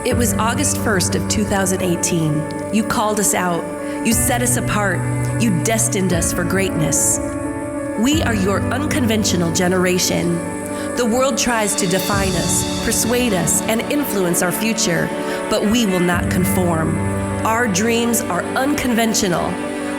It was August 1st of 2018. You called us out. You set us apart. You destined us for greatness. We are your unconventional generation. The world tries to define us, persuade us, and influence our future, but we will not conform. Our dreams are unconventional,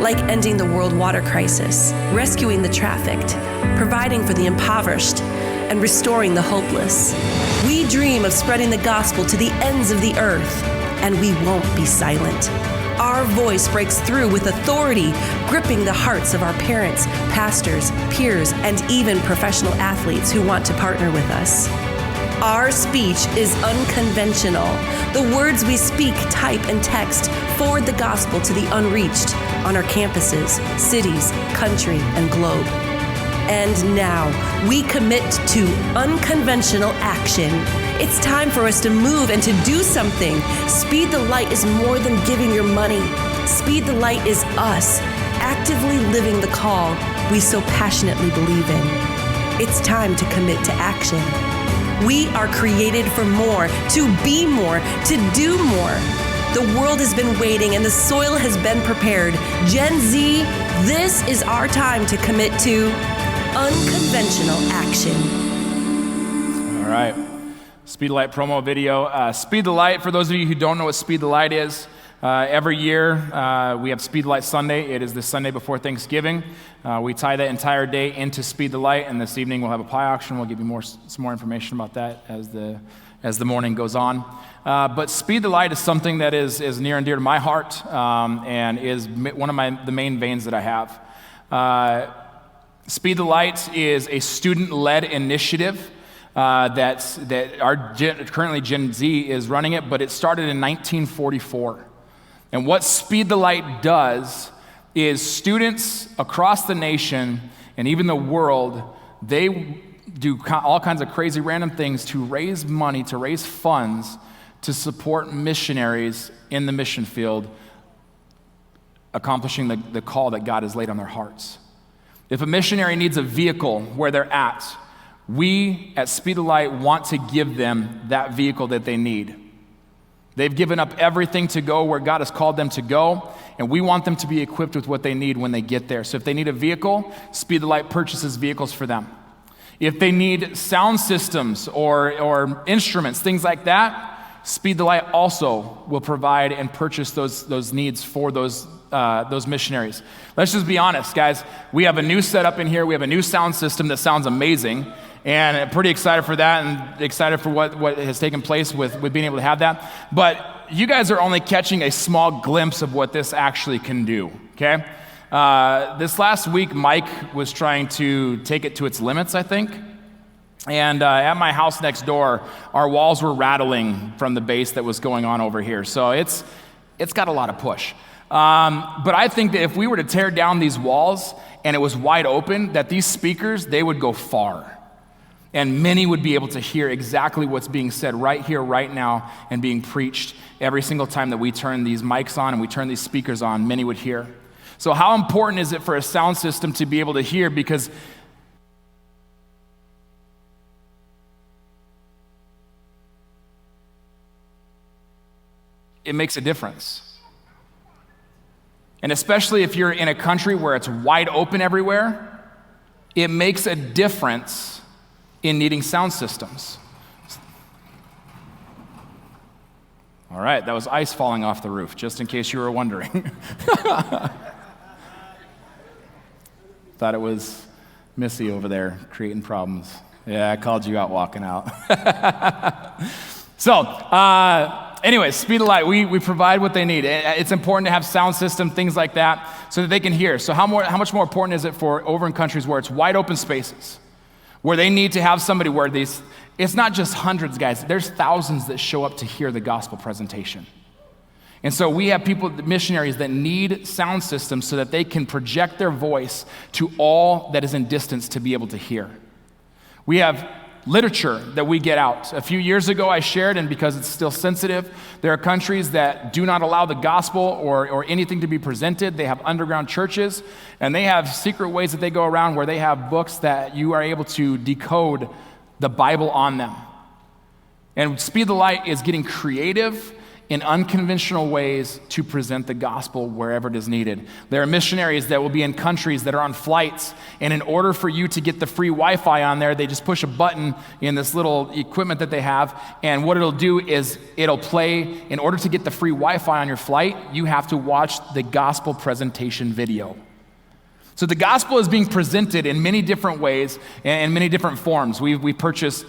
like ending the world water crisis, rescuing the trafficked, providing for the impoverished, and restoring the hopeless. We dream of spreading the gospel to the ends of the earth, and we won't be silent. Our voice breaks through with authority, gripping the hearts of our parents, pastors, peers, and even professional athletes who want to partner with us. Our speech is unconventional. The words we speak, type, and text forward the gospel to the unreached on our campuses, cities, country, and globe. And now, we commit to unconventional action. It's time for us to move and to do something. Speed the Light is more than giving your money. Speed the Light is us, actively living the call we so passionately believe in. It's time to commit to action. We are created for more, to be more, to do more. The world has been waiting and the soil has been prepared. Gen Z, this is our time to commit to unconventional action. All right. Speed the Light promo video. Speed the Light, for those of you who don't know what Speed the Light is, every year we have Speed the Light Sunday. It is the Sunday before Thanksgiving. We tie that entire day into Speed the Light, and this evening we'll have a pie auction. We'll give you some more information about that as the morning goes on. But Speed the Light is something that is near and dear to my heart, and is one of the main veins that I have. Speed the Light is a student-led initiative currently Gen Z is running it, but it started in 1944. And what Speed the Light does is students across the nation and even the world, they do all kinds of crazy random things to raise money, to raise funds to support missionaries in the mission field, accomplishing the call that God has laid on their hearts. If a missionary needs a vehicle where they're at, we at Speed the Light want to give them that vehicle that they need. They've given up everything to go where God has called them to go, and we want them to be equipped with what they need when they get there. So if they need a vehicle, Speed the Light purchases vehicles for them. If they need sound systems or instruments, things like that, Speed the Light also will provide and purchase those needs for those missionaries. Let's just be honest, guys. We have a new setup in here. We have a new sound system that sounds amazing, and I'm pretty excited for that and excited for what has taken place with being able to have that. But you guys are only catching a small glimpse of what this actually can do, okay? This last week, Mike was trying to take it to its limits, I think. And at my house next door, our walls were rattling from the bass that was going on over here. So it's got a lot of push. But I think that if we were to tear down these walls and it was wide open, that these speakers, they would go far. And many would be able to hear exactly what's being said right here, right now, and being preached every single time that we turn these mics on and we turn these speakers on, many would hear. So how important is it for a sound system to be able to hear? Because it makes a difference. And especially if you're in a country where it's wide open everywhere, it makes a difference in needing sound systems. All right, that was ice falling off the roof, just in case you were wondering. Thought it was Missy over there creating problems. Yeah, I called you out walking out. Anyways, Speed the Light, we provide what they need. It's important to have sound system, things like that, so that they can hear. So how much more important is it for over in countries where it's wide open spaces, where they need to have somebody where it's not just hundreds, guys. There's thousands that show up to hear the gospel presentation. And so we have missionaries that need sound systems so that they can project their voice to all that is in distance to be able to hear. We have literature that we get out. A few years ago I shared, and because it's still sensitive, there are countries that do not allow the gospel or anything to be presented. They have underground churches, and they have secret ways that they go around where they have books that you are able to decode the Bible on them. And Speed the Light is getting creative in unconventional ways to present the gospel wherever it is needed. There are missionaries that will be in countries that are on flights, and in order for you to get the free Wi-Fi on there, they just push a button in this little equipment that they have, and what it'll do is it'll play. In order to get the free Wi-Fi on your flight, you have to watch the gospel presentation video. So the gospel is being presented in many different ways and in many different forms. We purchased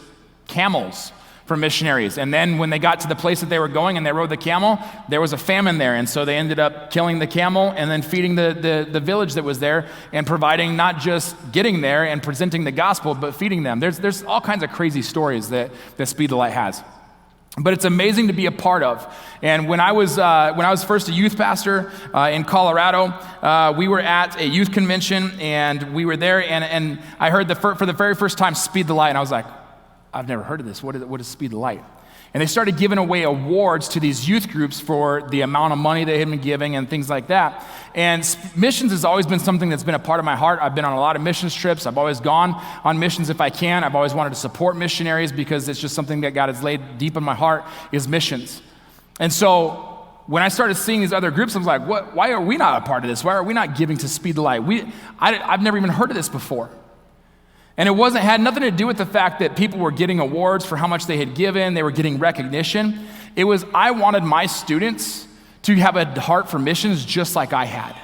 camels for missionaries. And then when they got to the place that they were going and they rode the camel, there was a famine there. And so they ended up killing the camel and then feeding the village that was there and providing not just getting there and presenting the gospel, but feeding them. There's all kinds of crazy stories that Speed the Light has. But it's amazing to be a part of. And when I was first a youth pastor in Colorado, we were at a youth convention and we were there and I heard for the very first time Speed the Light, and I was like, I've never heard of this. What is Speed the Light? And they started giving away awards to these youth groups for the amount of money they had been giving and things like that. And missions has always been something that's been a part of my heart. I've been on a lot of missions trips. I've always gone on missions if I can. I've always wanted to support missionaries because it's just something that God has laid deep in my heart is missions. And so when I started seeing these other groups, I was like, why are we not a part of this? Why are we not giving to Speed the Light? I've never even heard of this before. And it had nothing to do with the fact that people were getting awards for how much they had given, they were getting recognition. It was, I wanted my students to have a heart for missions just like I had.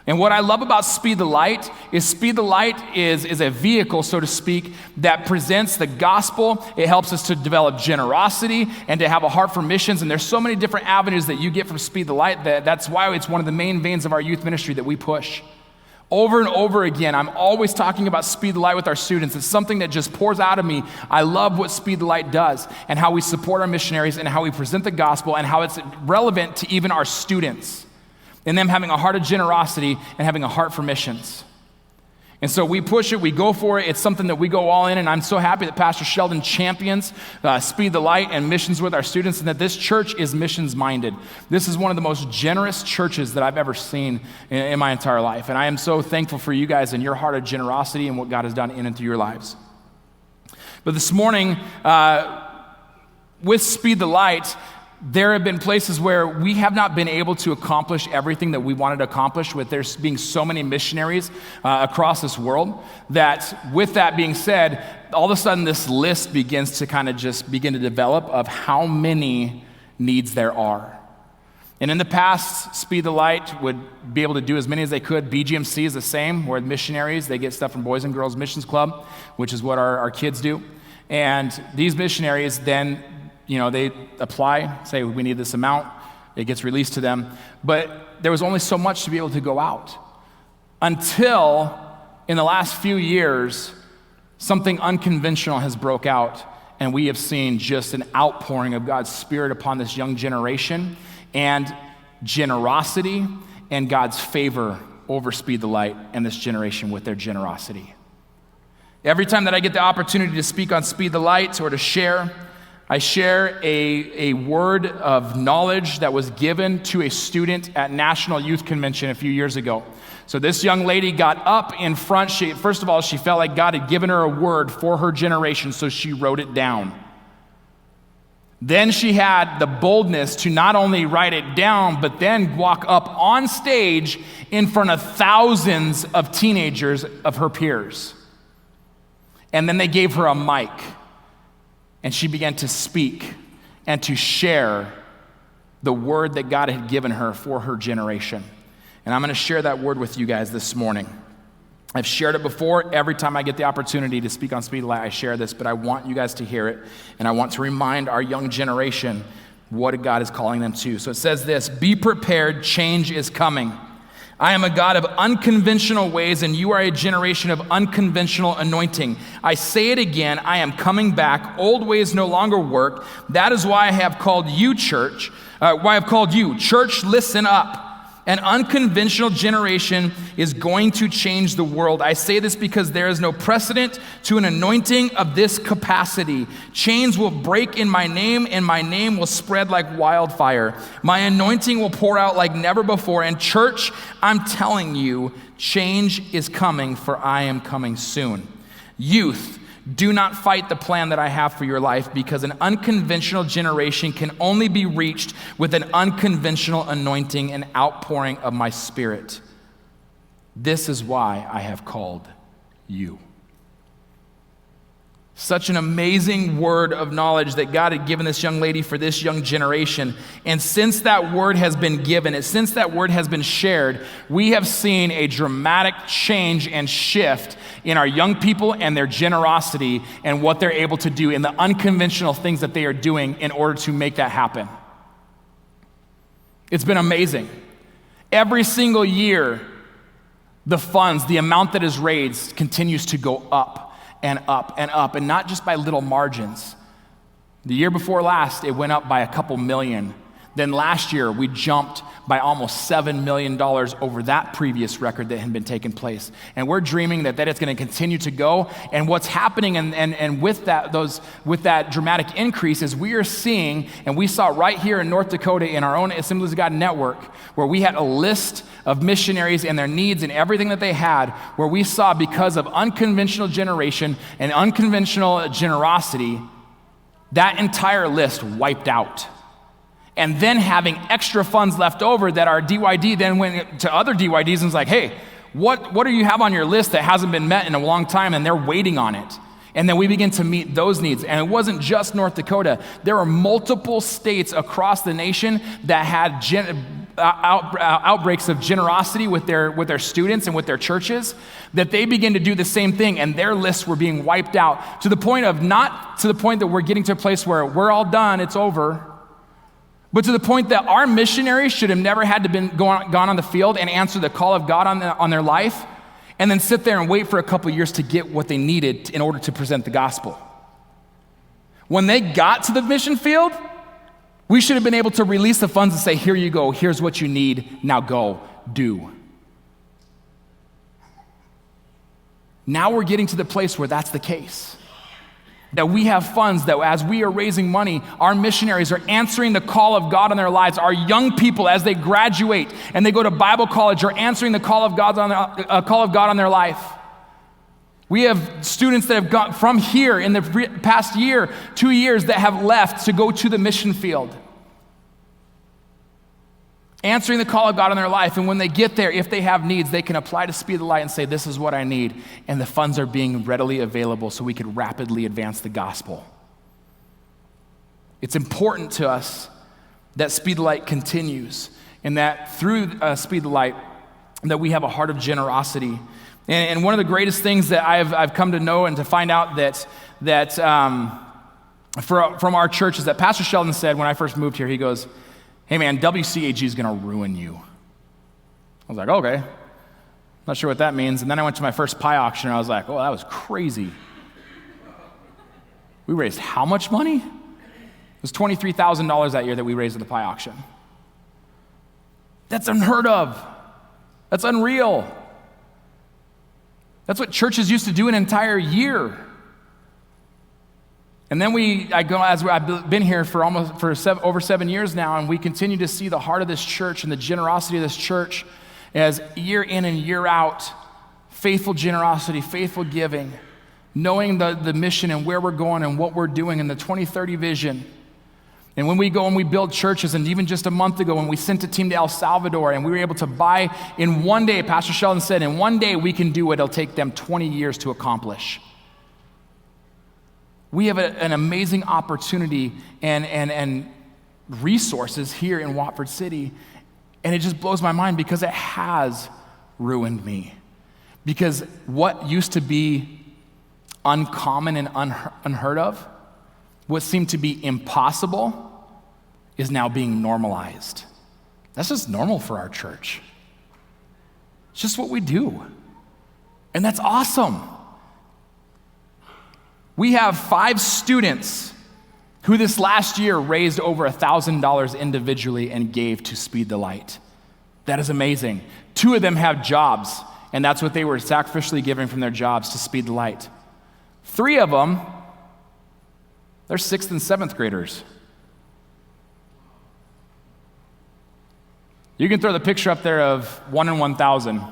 And what I love about Speed the Light is a vehicle, so to speak, that presents the gospel. It helps us to develop generosity and to have a heart for missions. And there's so many different avenues that you get from Speed the Light that's why it's one of the main veins of our youth ministry that we push. Over and over again, I'm always talking about Speed the Light with our students. It's something that just pours out of me. I love what Speed the Light does and how we support our missionaries and how we present the gospel and how it's relevant to even our students and them having a heart of generosity and having a heart for missions. And so we push it, we go for it. It's something that we go all in, and I'm so happy that Pastor Sheldon champions Speed the Light and missions with our students, and that this church is missions-minded. This is one of the most generous churches that I've ever seen in my entire life, and I am so thankful for you guys and your heart of generosity and what God has done in and through your lives. But this morning, with Speed the Light, there have been places where we have not been able to accomplish everything that we wanted to accomplish with there being so many missionaries across this world, that with that being said, all of a sudden this list begins to kind of just begin to develop of how many needs there are. And in the past, Speed the Light would be able to do as many as they could. BGMC is the same, where missionaries, they get stuff from Boys and Girls Missions Club, which is what our kids do. And these missionaries then, they apply, say we need this amount, it gets released to them. But there was only so much to be able to go out until in the last few years, something unconventional has broke out, and we have seen just an outpouring of God's Spirit upon this young generation and generosity and God's favor over Speed the Light and this generation with their generosity. Every time that I get the opportunity to speak on Speed the Light or to share, I share a word of knowledge that was given to a student at National Youth Convention a few years ago. So this young lady got up in front. First of all, she felt like God had given her a word for her generation, so she wrote it down. Then she had the boldness to not only write it down, but then walk up on stage in front of thousands of teenagers of her peers. And then they gave her a mic. And she began to speak and to share the word that God had given her for her generation. And I'm going to share that word with you guys this morning. I've shared it before. Every time I get the opportunity to speak on Speed the Light, I share this, but I want you guys to hear it. And I want to remind our young generation what God is calling them to. So it says this: be prepared, change is coming. I am a God of unconventional ways, and you are a generation of unconventional anointing. I say it again, I am coming back. Old ways no longer work. That is why I have called you, church. Church, listen up. An unconventional generation is going to change the world. I say this because there is no precedent to an anointing of this capacity. Chains will break in my name, and my name will spread like wildfire. My anointing will pour out like never before. And church, I'm telling you, change is coming, for I am coming soon. Youth, Do not fight the plan that I have for your life, because an unconventional generation can only be reached with an unconventional anointing and outpouring of my Spirit. This is why I have called you. Such an amazing word of knowledge that God had given this young lady for this young generation. And since that word has been given, and since that word has been shared, we have seen a dramatic change and shift in our young people and their generosity and what they're able to do in the unconventional things that they are doing in order to make that happen. It's been amazing. Every single year, the funds, the amount that is raised continues to go up and up and up, and not just by little margins. The year before last, it went up by a couple million. Then last year, we jumped by almost $7 million over that previous record that had been taking place. And we're dreaming that it's going to continue to go. And what's happening and with that dramatic increase is we are seeing, and we saw right here in North Dakota in our own Assemblies of God network, where we had a list of missionaries and their needs and everything that they had, where we saw, because of unconventional generation and unconventional generosity, that entire list wiped out. And then having extra funds left over that our DYD then went to other DYDs and was like, hey, what do you have on your list that hasn't been met in a long time? And they're waiting on it. And then we begin to meet those needs. And it wasn't just North Dakota. There are multiple states across the nation that had outbreaks of generosity with their students and with their churches, that they begin to do the same thing, and their lists were being wiped out to the point that we're getting to a place where we're all done, it's over, but to the point that our missionaries should have never had to gone on the field and answer the call of God on their life, and then sit there and wait for a couple years to get what they needed in order to present the gospel. When they got to the mission field, we should have been able to release the funds and say, here you go, here's what you need, now go, do. Now we're getting to the place where that's the case. That we have funds that as we are raising money, our missionaries are answering the call of God on their lives. Our young people, as they graduate and they go to Bible college, are answering the call of God on their life. We have students that have gone from here in the past year, 2 years, that have left to go to the mission field, answering the call of God on their life. And when they get there, if they have needs, they can apply to Speed the Light and say, this is what I need. And the funds are being readily available so we could rapidly advance the gospel. It's important to us that Speed the Light continues, and that through Speed the Light, that we have a heart of generosity. And one of the greatest things that I've come to know and to find out that from our church is that Pastor Sheldon said when I first moved here, he goes, hey man, WCAG is gonna ruin you. I was like, okay, not sure what that means. And then I went to my first pie auction and I was like, oh, that was crazy. We raised how much money? It was $23,000 that year that we raised at the pie auction. That's unheard of. That's unreal. That's what churches used to do an entire year. And then I've been here for over 7 years now, and we continue to see the heart of this church and the generosity of this church as year in and year out, faithful generosity, faithful giving, knowing the mission and where we're going and what we're doing in the 2030 vision. And when we go and we build churches, and even just a month ago when we sent a team to El Salvador and we were able to buy in one day, Pastor Sheldon said, in one day we can do what it'll take them 20 years to accomplish. We have an amazing opportunity and resources here in Watford City, and it just blows my mind because it has ruined me. Because what used to be uncommon and unheard of, what seemed to be impossible, is now being normalized. That's just normal for our church. It's just what we do. And that's awesome. We have 5 students who this last year raised over $1,000 individually and gave to Speed the Light. That is amazing. 2 of them have jobs, and that's what they were sacrificially giving from their jobs to Speed the Light. 3 of them, they're 6th and 7th graders. You can throw the picture up there of 1 in 1,000.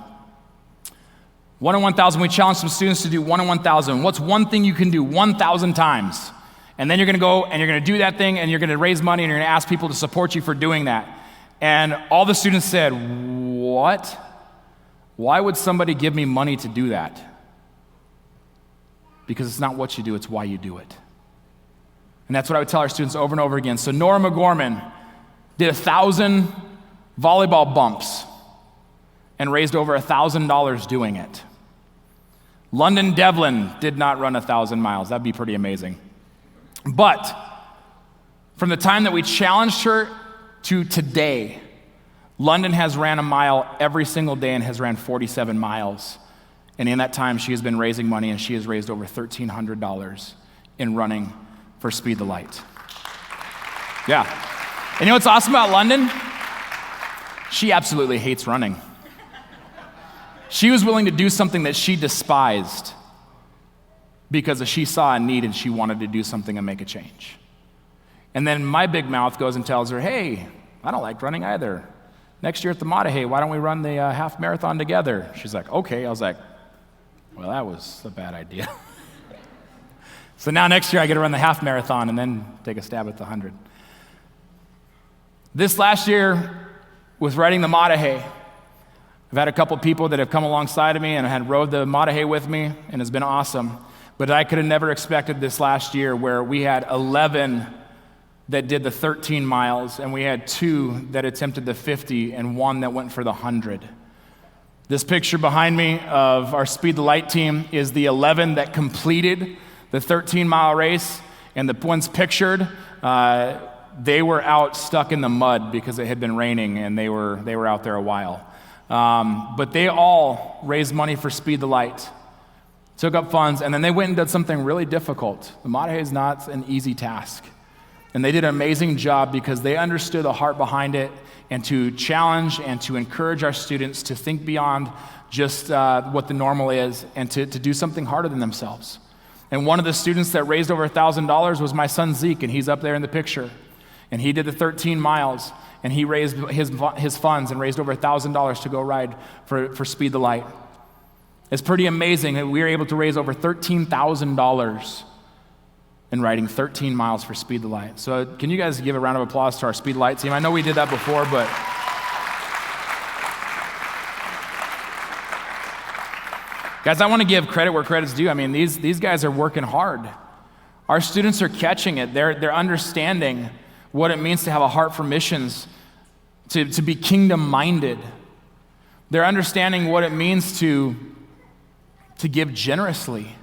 1 in 1,000, we challenge some students to do 1 in 1,000. What's one thing you can do 1,000 times? And then you're gonna go and you're gonna do that thing and you're gonna raise money and you're gonna ask people to support you for doing that. And all the students said, what? Why would somebody give me money to do that? Because it's not what you do, it's why you do it. And that's what I would tell our students over and over again. So Nora McGorman did 1,000 volleyball bumps and raised over $1,000 doing it. London Devlin did not run 1,000 miles. That'd be pretty amazing. But from the time that we challenged her to today, London has ran a mile every single day and has ran 47 miles. And in that time, she has been raising money, and she has raised over $1,300 in running for Speed the Light. Yeah. And you know what's awesome about London? She absolutely hates running. She was willing to do something that she despised because she saw a need and she wanted to do something and make a change. And then my big mouth goes and tells her, hey, I don't like running either. Next year at the Mater, why don't we run the half marathon together? She's like, okay. I was like, well, that was a bad idea. So now next year I get to run the half marathon and then take a stab at the 100. This last year with riding the Mater, I've had a couple people that have come alongside of me and had rode the Mater with me, and it's been awesome. But I could have never expected this last year where we had 11 that did the 13 miles, and we had 2 that attempted the 50 and 1 that went for the 100. This picture behind me of our Speed the Light team is the 11 that completed the 13-mile race, and the ones pictured, they were out stuck in the mud because it had been raining, and they were out there a while. But they all raised money for Speed the Light, took up funds, and then they went and did something really difficult. The Mater is not an easy task. And they did an amazing job because they understood the heart behind it and to challenge and to encourage our students to think beyond just what the normal is and to do something harder than themselves. And one of the students that raised over $1,000 was my son Zeke, and he's up there in the picture. And he did the 13 miles, and he raised his funds and raised over $1,000 to go ride for Speed the Light. It's pretty amazing that we were able to raise over $13,000 in riding 13 miles for Speed the Light. So can you guys give a round of applause to our Speed the Light team? I know we did that before, but guys, I want to give credit where credit's due. I mean, these guys are working hard. Our students are catching it. They're understanding what it means to have a heart for missions, to be kingdom-minded. They're understanding what it means to give generously,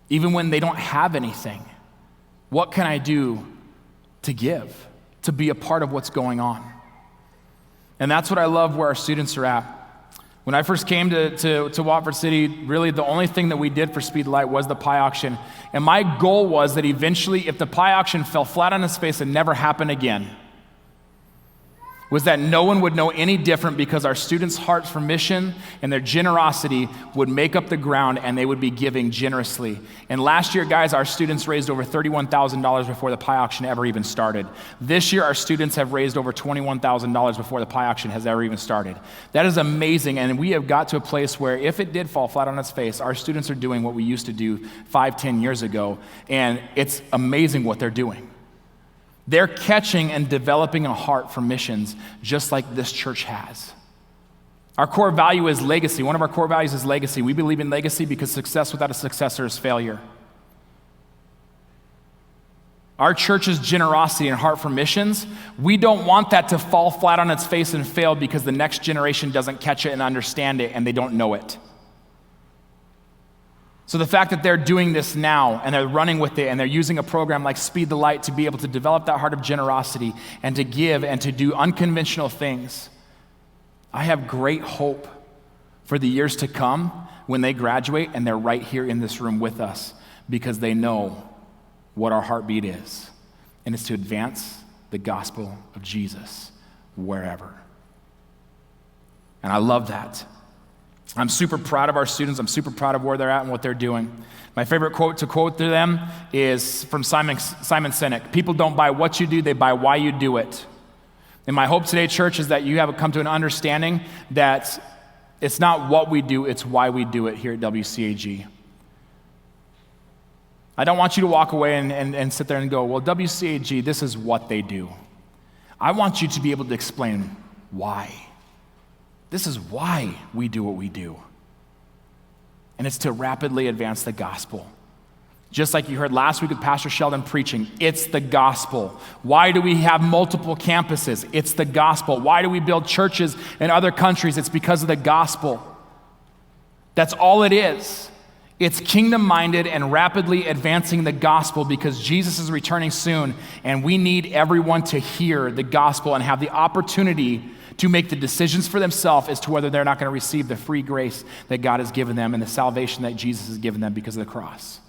even when they don't have anything. What can I do to give, to be a part of what's going on? And that's what I love where our students are at. When I first came to Watford City, really the only thing that we did for Speed the Light was the pie auction. And my goal was that eventually, if the pie auction fell flat on its face and never happened again, was that no one would know any different because our students' hearts for mission and their generosity would make up the ground and they would be giving generously. And last year, guys, our students raised over $31,000 before the pie auction ever even started. This year, our students have raised over $21,000 before the pie auction has ever even started. That is amazing, and we have got to a place where if it did fall flat on its face, our students are doing what we used to do 5-10 years ago, and it's amazing what they're doing. They're catching and developing a heart for missions just like this church has. Our core value is legacy. One of our core values is legacy. We believe in legacy because success without a successor is failure. Our church's generosity and heart for missions, we don't want that to fall flat on its face and fail because the next generation doesn't catch it and understand it and they don't know it. So the fact that they're doing this now and they're running with it and they're using a program like Speed the Light to be able to develop that heart of generosity and to give and to do unconventional things, I have great hope for the years to come when they graduate and they're right here in this room with us because they know what our heartbeat is, and it's to advance the gospel of Jesus wherever. And I love that. I'm super proud of our students. I'm super proud of where they're at and what they're doing. My favorite quote to them is from Simon Sinek. People don't buy what you do, they buy why you do it. And my hope today, church, is that you have come to an understanding that It's not what we do, it's why we do it here at WCAG. I don't want you to walk away and sit there and go, well, WCAG, this is what they do. I want you to be able to explain why. This is why we do what we do. And it's to rapidly advance the gospel. Just like you heard last week with Pastor Sheldon preaching, it's the gospel. Why do we have multiple campuses? It's the gospel. Why do we build churches in other countries? It's because of the gospel. That's all it is. It's kingdom-minded and rapidly advancing the gospel because Jesus is returning soon, and we need everyone to hear the gospel and have the opportunity to make the decisions for themselves as to whether they're not going to receive the free grace that God has given them and the salvation that Jesus has given them because of the cross.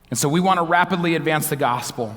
And so we want to rapidly advance the gospel.